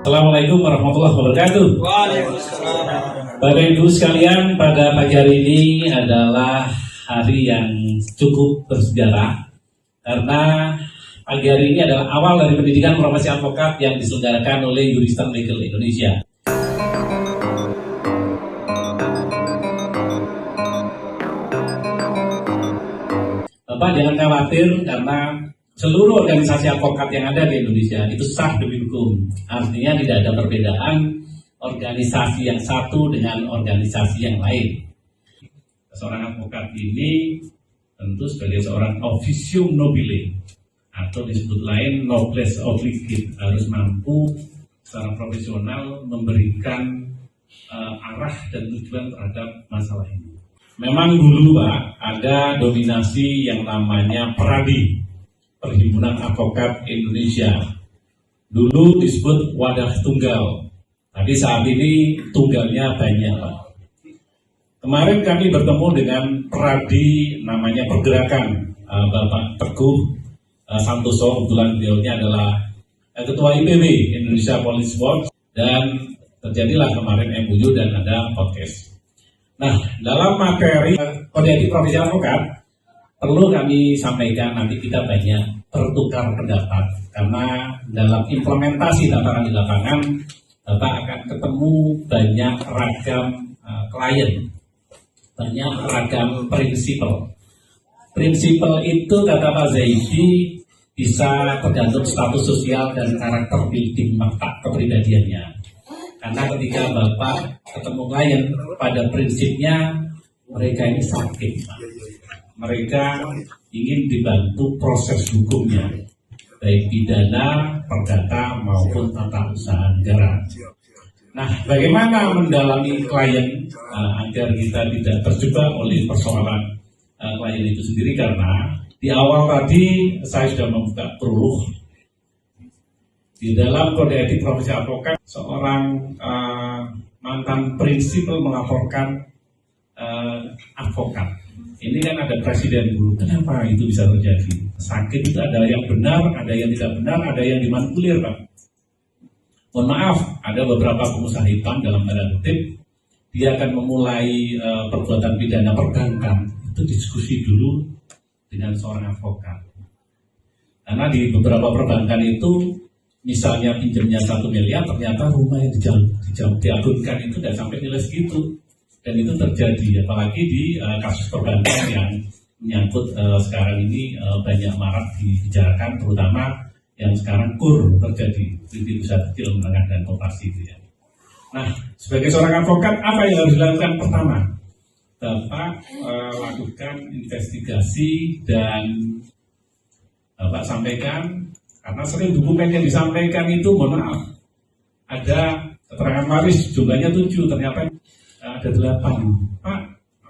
Assalamualaikum warahmatullahi wabarakatuh. Waalaikumsalam. Bapak Ibu sekalian, pada pagi hari ini adalah hari yang cukup bersejarah karena pagi hari ini adalah awal dari pendidikan profesi advokat yang diselenggarakan oleh Juristen Legal Indonesia. Bapak jangan khawatir karena seluruh organisasi advokat yang ada di Indonesia itu sah demi hukum. Artinya tidak ada perbedaan organisasi yang satu dengan organisasi yang lain. Seorang advokat ini tentu sebagai seorang officium nobile atau disebut lain noblesse obligate, harus mampu secara profesional memberikan arah dan tujuan terhadap masalah ini. Memang dulu Pak ada dominasi yang namanya Peradi, Perhimpunan Advokat Indonesia. Dulu disebut wadah tunggal, tapi saat ini tunggalnya banyak Pak. Kemarin kami bertemu dengan Peradi namanya Pergerakan, Bapak Teguh Santoso, kebetulan beliaunya adalah Ketua IPW Indonesia Police Watch, dan terjadilah kemarin MOU dan ada podcast. Nah, dalam materi kode etik profesi advokat perlu kami sampaikan, nanti kita banyak bertukar pendapat karena dalam implementasi tataran di lapangan Bapak akan ketemu banyak ragam klien, banyak ragam prinsipal. Prinsipal itu kata Pak Zaidi bisa tergantung status sosial dan karakter building mata kepribadiannya. Karena ketika Bapak ketemu klien, pada prinsipnya mereka ini sakit. Mereka ingin dibantu proses hukumnya, baik pidana, perdata, maupun tata usaha negara. Nah, bagaimana mendalami klien agar kita tidak terjebak oleh persoalan klien itu sendiri? Karena di awal tadi saya sudah membuka prolog. Di dalam kode etik profesi advokat, seorang mantan prinsipal melaporkan advokat. Ini kan ada presiden dulu. Kenapa itu bisa terjadi? Sakit itu ada yang benar, ada yang tidak benar, ada yang dimanipulir Pak. Mohon maaf, ada beberapa pengusaha hitam dalam tanda kutip, dia akan memulai perbuatan pidana perbankan. Itu diskusi dulu dengan seorang advokat. Karena di beberapa perbankan itu, misalnya pinjamnya 1 miliar, ternyata rumah yang diagunkan itu tidak sampai nilai segitu. Dan itu terjadi, apalagi di kasus perbankan yang menyangkut sekarang ini banyak marak dibicarakan, terutama yang sekarang KUR terjadi, kredit usaha kecil menengah dan koperasi itu ya. Nah, sebagai seorang advokat, apa yang harus dilakukan? Pertama, Bapak lakukan investigasi dan Bapak sampaikan, karena sering dokumen yang disampaikan itu, mohon maaf, ada keterangan waris jumlahnya 7, ternyata ada 8. Pak,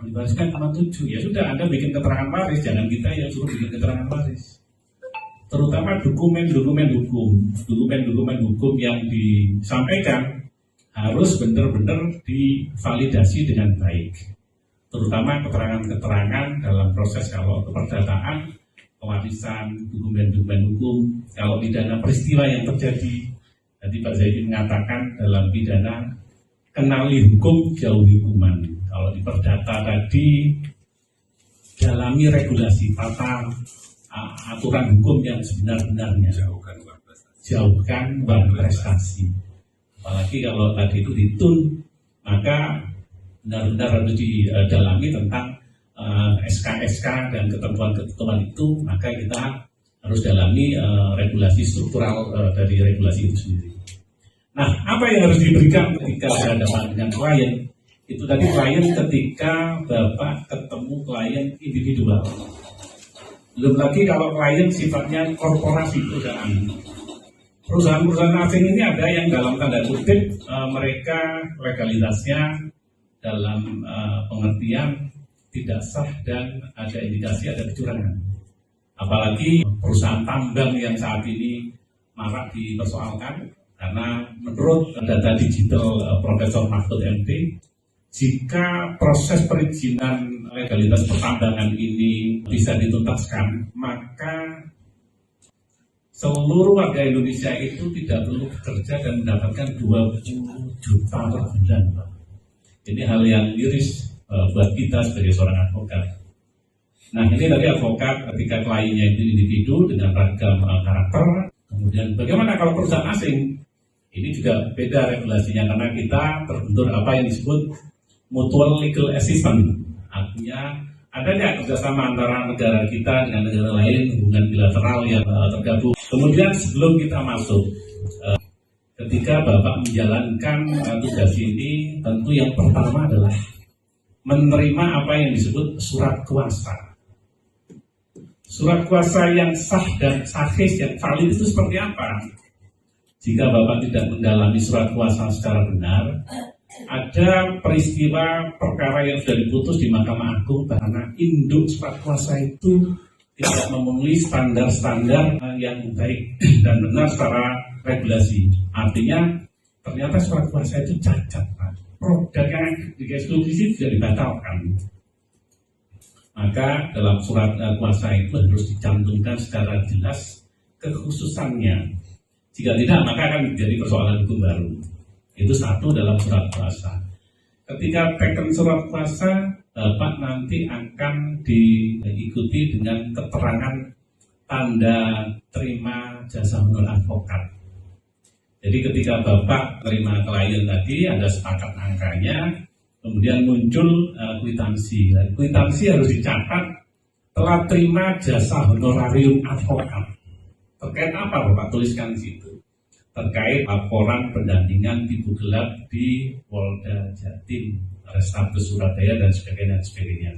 dibariskan cuma 7. Ya sudah, Anda bikin keterangan waris, jangan kita yang suruh bikin keterangan waris. Terutama dokumen-dokumen hukum yang disampaikan harus benar-benar divalidasi dengan baik. Terutama keterangan-keterangan dalam proses kalau keperdataan, pewarisan, dokumen-dokumen hukum, kalau pidana peristiwa yang terjadi. Tadi Pak Zaidi mengatakan dalam pidana kenali hukum, jauhi hukuman. Kalau di perdata tadi dalami regulasi, tata aturan hukum yang sebenar-benarnya. Jauhkan uang prestasi. Apalagi kalau tadi itu ditun, maka benar-benar harus didalami tentang SK-SK dan ketentuan-ketentuan itu, maka kita harus dalami regulasi struktural dari regulasi itu sendiri. Nah, apa yang harus diberikan ketika berhadapan dengan klien? Itu tadi klien ketika Bapak ketemu klien individual. Belum lagi kalau klien sifatnya korporasi perusahaan. Perusahaan-perusahaan asing ini ada yang dalam tanda kutip mereka legalitasnya dalam pengertian tidak sah dan ada indikasi ada kecurangan. Apalagi perusahaan tambang yang saat ini marak dipersoalkan, karena menurut data digital Profesor Mahfud MD, jika proses perizinan legalitas pertambangan ini bisa dituntaskan, maka seluruh warga Indonesia itu tidak perlu bekerja dan mendapatkan 20 juta per bulan, Pak. Ini hal yang miris buat kita sebagai seorang advokat. Nah, ini tadi advokat ketika kliennya itu individu dengan ragam karakter. Kemudian bagaimana kalau perusahaan asing? Ini juga beda regulasinya karena kita terbentur apa yang disebut mutual legal assistance. Artinya adanya kerjasama antara negara kita dengan negara lain, hubungan bilateral yang tergabung. Kemudian sebelum kita masuk, ketika Bapak menjalankan tugas ini, tentu yang pertama adalah menerima apa yang disebut surat kuasa. Surat kuasa yang sah dan sahih, yang valid itu seperti apa? Jika Bapak tidak mendalami surat kuasa secara benar, ada peristiwa perkara yang sudah diputus di Mahkamah Agung karena induk surat kuasa itu tidak memenuhi standar-standar yang baik dan benar secara regulasi. Artinya ternyata surat kuasa itu cacat, Pak. Produk yang dieksekusi sudah dibatalkan. Maka dalam surat kuasa itu harus dicantumkan secara jelas kekhususannya. Jika tidak, maka akan menjadi persoalan hukum baru. Itu satu dalam surat kuasa. Ketika teken surat kuasa, Bapak nanti akan diikuti dengan keterangan tanda terima jasa honor advokat. Jadi ketika Bapak terima klien tadi, ada sepakat angkanya, kemudian muncul kwitansi. Kwitansi harus dicatat telah terima jasa honorarium advokat. Terkait apa Bapak tuliskan di situ? Terkait laporan pendampingan tipu gelap di Polda Jatim, Restabes Surabaya dan sebagainya.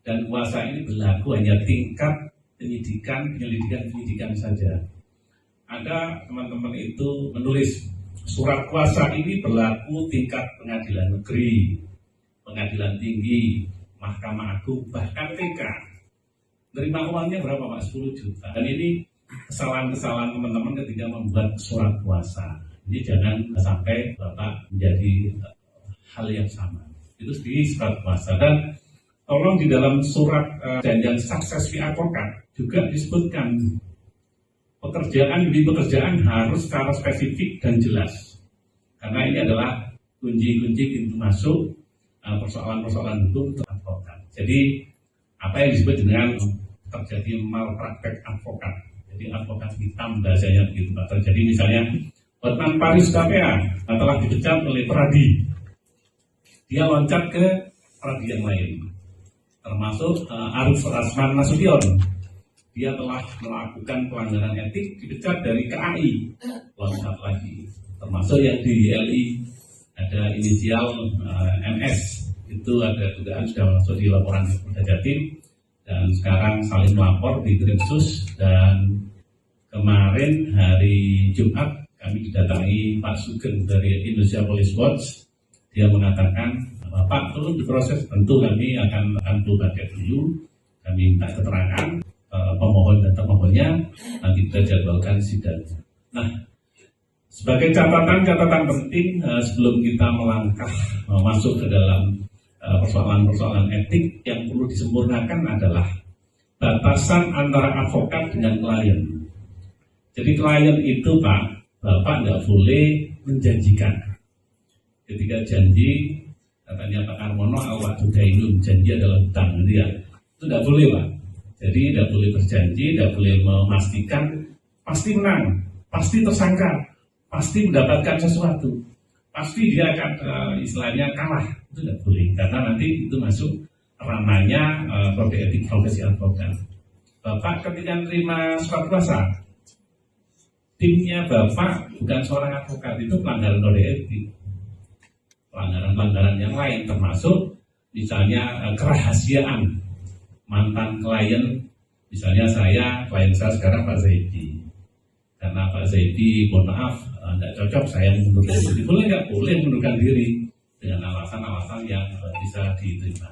Dan kuasa ini berlaku hanya tingkat penyelidikan saja. Ada teman-teman itu menulis surat kuasa ini berlaku tingkat pengadilan negeri, pengadilan tinggi, Mahkamah Agung, bahkan TK. Terima uangnya berapa Pak? 10 juta. Dan ini kesalahan-kesalahan teman-teman ketika membuat surat kuasa. Ini jangan sampai Bapak menjadi hal yang sama. Itu di surat kuasa. Dan tolong di dalam surat janjian sukses fee advokat juga disebutkan pekerjaan harus secara spesifik dan jelas. Karena ini adalah kunci-kunci pintu masuk persoalan-persoalan hukum untuk advokat. Jadi apa yang disebut dengan terjadi malpraktek advokat. Jadi advokat hitam bahasanya begitu Pak. Terjadi misalnya Hotman Paris KPA telah dipecat oleh Peradi. Dia loncat ke Peradi yang lain. Termasuk Arif Rasman Nasution. Dia telah melakukan pelanggaran etik, dipecat dari KAI. Loncat lagi. Termasuk yang di YLI ada inisial MS. Itu ada dugaan sudah masuk di laporan Polda Jatim. Dan sekarang saling melapor di Krimsus. Dan kemarin hari Jumat kami didatangi Pak Sugeng dari Indonesia Police Watch. Dia mengatakan, Bapak turun diproses, tentu kami akan berbagai dulu. Kami minta keterangan pemohon dan termohonnya, nanti kita jadwalkan sidang. Nah, sebagai catatan penting sebelum kita melangkah masuk ke dalam persoalan-persoalan etik yang perlu disempurnakan adalah batasan antara advokat dengan klien. Jadi klien itu Bapak nggak boleh menjanjikan. Ketika janji, katanya Pak Karmono, al-wa'du dainun, janji adalah hutang, gitu ya. Itu nggak boleh Pak. Jadi tidak boleh berjanji, tidak boleh memastikan pasti menang, pasti tersangka, pasti mendapatkan sesuatu. Pasti dia akan istilahnya kalah, itu tidak boleh karena nanti itu masuk ranahnya kode etik profesi advokat. Bapak ketika menerima surat kuasa, timnya Bapak bukan seorang advokat, itu pelanggaran kode etik, pelanggaran yang lain termasuk misalnya kerahasiaan mantan klien, misalnya klien saya sekarang Pak Zaidi. Karena Pak Zaidi, mohon maaf, tidak cocok saya mengundurkan diri. Boleh nggak? Boleh mengundurkan diri dengan alasan-alasan yang bisa diterima.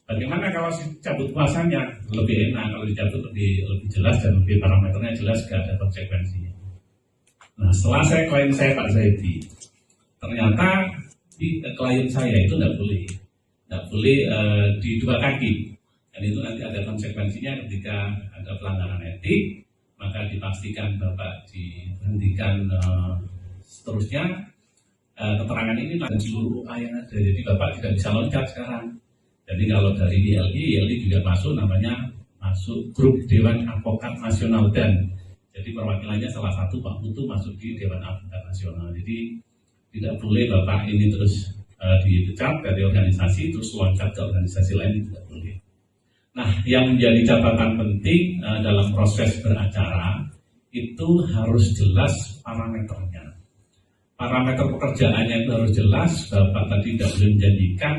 Bagaimana kalau cabut kuasanya? Lebih enak kalau dicabut lebih jelas dan lebih parameternya jelas, nggak ada konsekuensinya. Nah, setelah klien saya Pak Zaidi, ternyata klien saya itu nggak boleh di dua kaki. Dan itu nanti ada konsekuensinya ketika ada pelanggaran etik, maka dipastikan Bapak diberhentikan seterusnya. Keterangan ini dan seluruh upaya yang ada, jadi Bapak tidak bisa loncat sekarang. Jadi kalau dari ILI juga masuk, namanya masuk grup Dewan Advokat Nasional, dan jadi perwakilannya salah satu Pak Putu masuk di Dewan Advokat Nasional. Jadi tidak boleh Bapak ini terus dipecat dari organisasi terus loncat ke organisasi lain, tidak boleh. Nah, yang menjadi catatan penting dalam proses beracara itu harus jelas parameternya. Parameter pekerjaannya itu harus jelas. Bapak tadi tidak boleh menjanjikan.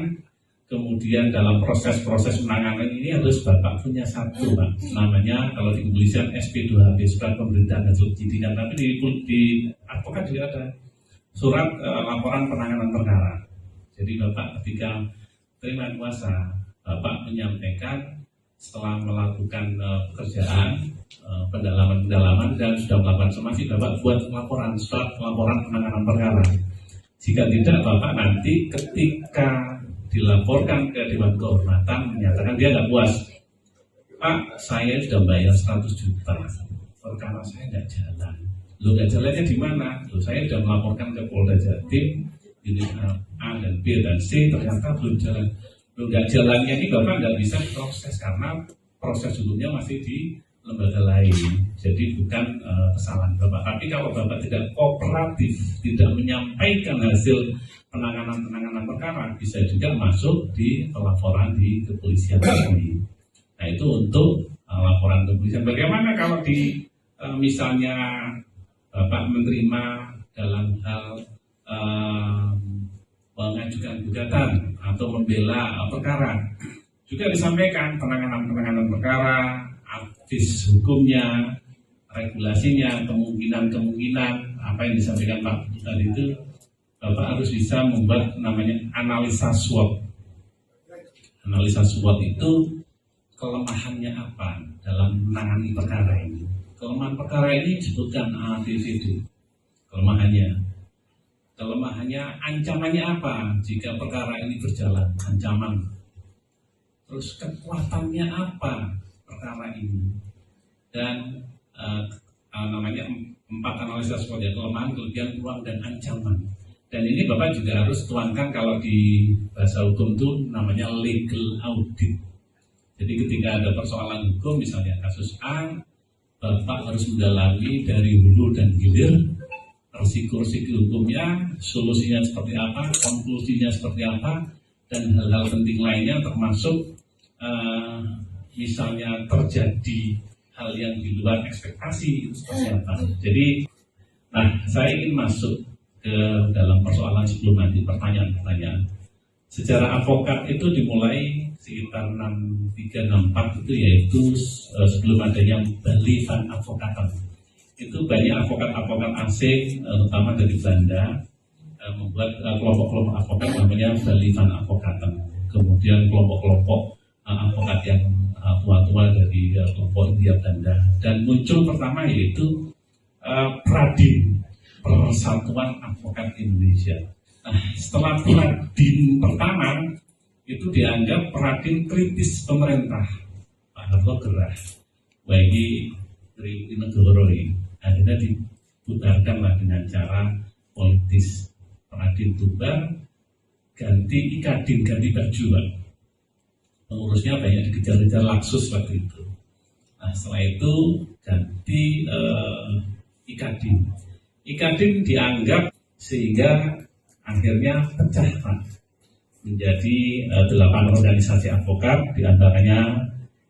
Kemudian dalam proses-proses penanganan ini harus Bapak punya satu, Pak. Namanya kalau di kepolisian SP2HP, surat pemberitahuan hasil penyidikan. Tapi di advokat juga ada surat laporan penanganan perkara. Jadi Bapak ketika terima kuasa, Bapak menyampaikan setelah melakukan pekerjaan, pendalaman dan sudah melakukan somasi, Bapak buat laporan, surat laporan penanganan perkara. Jika tidak, Bapak nanti ketika dilaporkan ke Dewan Kehormatan menyatakan dia nggak puas, Pak, saya sudah bayar 100 juta, perkara saya nggak jalan. Lo nggak jalannya di mana? Lo saya sudah melaporkan ke Polda Jatim, unit A dan B dan C, ternyata belum jalan. Lo nggak jalannya ini Bapak nggak bisa proses karena proses hukumnya masih di lembaga lain. Jadi bukan kesalahan Bapak. Tapi kalau Bapak tidak kooperatif, tidak menyampaikan hasil penanganan perkara, bisa juga masuk di pelaporan di kepolisian tadi. Nah, itu untuk laporan kepolisian. Bagaimana kalau di misalnya Bapak menerima dalam hal mengajukan gugatan atau membela perkara, juga disampaikan penanganan perkara, advis hukumnya, regulasinya, kemungkinan apa yang disampaikan Pak tadi itu. Bapak harus bisa membuat namanya analisa SWOT. Analisa SWOT itu kelemahannya apa dalam menangani perkara ini. Kelemahan perkara ini disebutkan A, B, C, D. Kelemahannya, ancamannya apa jika perkara ini berjalan, ancaman. Terus kekuatannya apa perkara ini. Dan namanya 4 analisa SWOT, ya, kelemahan, kelebihan, peluang, dan ancaman. Dan ini Bapak juga harus tuangkan kalau di bahasa hukum itu namanya legal audit. Jadi ketika ada persoalan hukum, misalnya kasus A, Bapak harus mendalami dari hulu dan hilir, risiko-risiko hukumnya, solusinya seperti apa, konklusinya seperti apa, dan hal-hal penting lainnya termasuk misalnya terjadi hal yang di luar ekspektasi itu seperti apa. Jadi, saya ingin masuk ke dalam persoalan sebelum nanti pertanyaan-pertanyaan. Sejarah advokat itu dimulai sekitar 6364 itu, yaitu sebelum adanya Bali Van Advocaten. Itu banyak advokat-advokat asing, terutama dari Belanda, membuat kelompok-kelompok advokat namanya Bali Van Advocaten. Kemudian kelompok-kelompok advokat yang tua-tua dari kelompok India Belanda. Dan muncul pertama yaitu Pradin, Persatuan Advokat Indonesia. Nah, setelah Pradin pertama itu dianggap Pradin kritis pemerintah, Pak Harto gerah bagi negara ini. Akhirnya diputarkanlah dengan cara politis. Pradin bubar, ganti Ikadin, ganti baju, Pak. Pengurusnya banyak dikejar-kejar Laksus waktu itu. Nah, setelah itu ganti Ikadin. Ikadin dianggap sehingga akhirnya pecah, Pak, menjadi 8 organisasi advokat. Di antaranya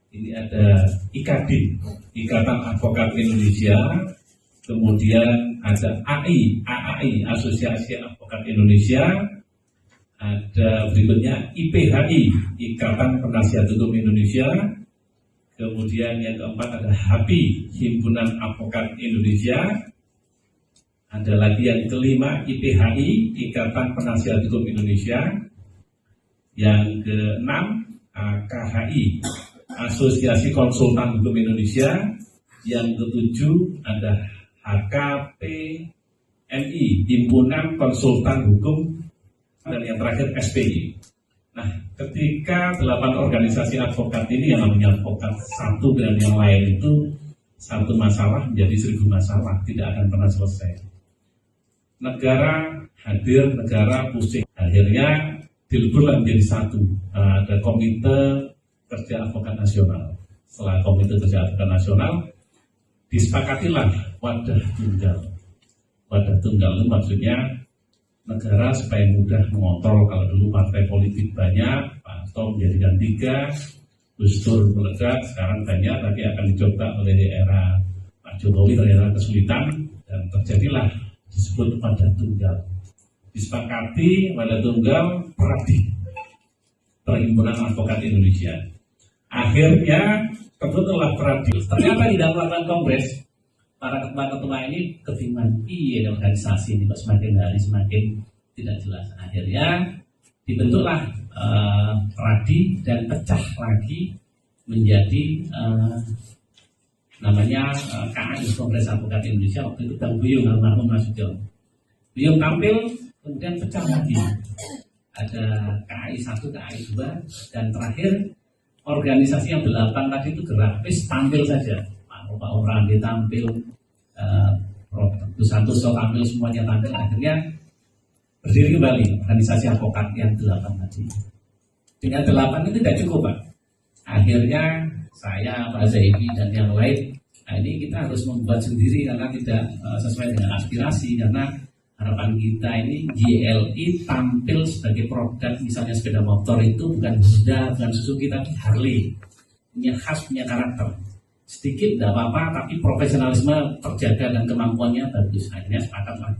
ini ada Ikadin, Ikatan Advokat Indonesia, kemudian ada AAI, Asosiasi Advokat Indonesia, ada berikutnya IPHI, Ikatan Penasihat Hukum Indonesia, kemudian yang keempat ada HAPI, Himpunan Advokat Indonesia, ada lagi yang kelima IPHI, Ikatan Penasihat Hukum Indonesia, yang keenam KHI, Asosiasi Konsultan Hukum Indonesia, yang ketujuh ada HKPNI, Himpunan Konsultan Hukum, dan yang terakhir SPI. Nah, ketika 8 organisasi advokat ini yang namanya advokat satu dan yang lain itu satu masalah menjadi 1000 masalah, tidak akan pernah selesai. Negara hadir, negara pusing. Akhirnya dileburlah menjadi satu. Ada Komite Kerja Advokat Nasional. Setelah Komite Kerja Advokat Nasional, disepakatilah wadah tunggal. Wadah tunggal itu maksudnya negara supaya mudah mengontrol. Kalau dulu partai politik banyak, Pak Harto menjadikan 3, Gus Dur meledak, sekarang banyak, tapi akan dicoba oleh era Pak Jokowi ternyata kesulitan, dan terjadilah disebut wadah tunggal. Disepakati wadah tunggal Peradi, Perhimpunan Advokat Indonesia. Akhirnya terbentuklah Peradi. Ternyata tidak melakukan kongres. Para ketua-ketua ini kebingungan, iya organisasi ini kok semakin hari semakin tidak jelas. Akhirnya dibentuklah Peradi dan pecah lagi menjadi namanya KAI, Kongres Advokat Indonesia. Waktu itu Bang Buyung, almarhum Mas Sugeng. Buyung tampil, kemudian pecah lagi. Ada KAI 1, KAI 2, dan terakhir organisasi yang 8 tadi itu grafis tampil saja. Pak Orandi tampil, Gus Santoso tampil, semuanya tampil. Akhirnya berdiri kembali organisasi advokat yang 8 tadi. Dengan 8 itu tidak cukup, Pak. Akhirnya saya, Pak Zaibi, dan yang lain, ini kita harus membuat sendiri karena tidak sesuai dengan aspirasi. Karena harapan kita ini GLI tampil sebagai produk, misalnya sepeda motor itu bukan Honda, bukan Suzuki, tapi Harley. Punya khas, punya karakter. Sedikit tidak apa-apa, tapi profesionalisme terjaga dan kemampuannya bagus. Akhirnya sepakatlah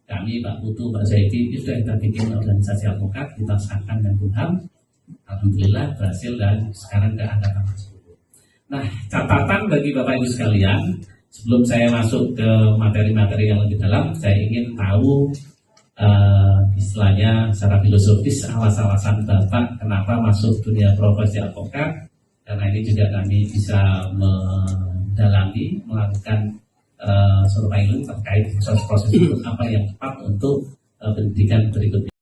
kami, Pak Putu, Pak Zaidi, itu sudah kita bikin organisasi advokat, kita sahkan dan Kumham. Alhamdulillah berhasil dan sekarang tidak ada tambah. Nah, catatan bagi Bapak Ibu sekalian, sebelum saya masuk ke materi-materi yang lebih dalam, saya ingin tahu istilahnya secara filosofis alasan-alasan Bapak kenapa masuk dunia profesi advokat. Karena ini juga kami bisa mendalami, melakukan survei terkait proses-proses apa yang tepat untuk pendidikan berikutnya.